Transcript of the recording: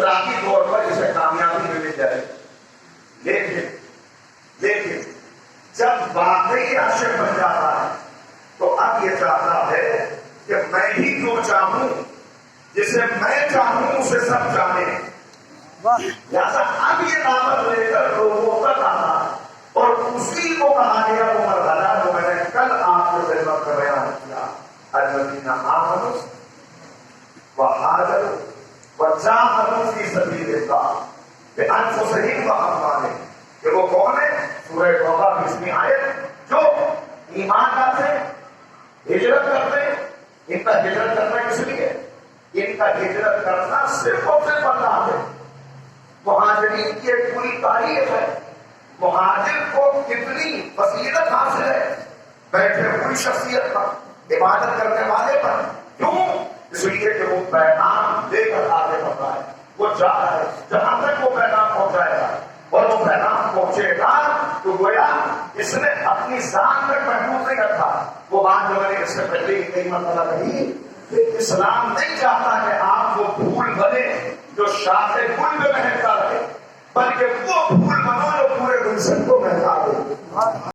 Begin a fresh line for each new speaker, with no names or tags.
اشتراکی طور پر اسے کامیابی مل جائے، لیکن جب واقعی عاشق بن جاتا ہے تو اب یہ چاہتا ہے کہ میں ہی جو چاہوں، جسے میں چاہوں اسے سب چاہے، لہذا اب یہ دعوت لے کر لوگوں تک آنا اور اسی کو کہا گیا وہ مرحلہ جو میں نے کل آپ کو خدمت کر بیان کیا، الذین آمنوا وہاجروا وجاہدوا فی سبیل اللہ بانفسہم واموالہم، کہ وہ کون ہے؟ سورہ توبہ 20ویں آیت، جو ایمان لاتے ہیں، ہجرت کرتے ہیں۔ ان کا ہجرت کرنا کس لیے؟ ان کا ہجرت کرنا صرف اور صرف اللہ ہے۔ مہاجرین کی ایک پوری تاریخ ہے، مہاجر کو کتنی فضیلت حاصل ہے بیٹھے ہوئی شخصیت پر، عبادت کرنے والے پر۔ کیوں؟ اس لیے کہ وہ پیغام لے کر آگے بڑھتا ہے، وہ جا رہا ہے جہاں تک وہ پیغام پہنچائے گا، اور وہ پیغام پہنچے گا تو گویا اس نے اپنی ذات تک محفوظ نہیں رکھا۔ وہ بات جو میں نے اس سے پہلے ہی کئی مرتبہ کہی کہ اسلام نہیں چاہتا کہ آپ وہ پھول بنے جو شاخ گل میں مہکتا رہے، بلکہ وہ پھول بنو جو پورے گلشن کو مہکا دے۔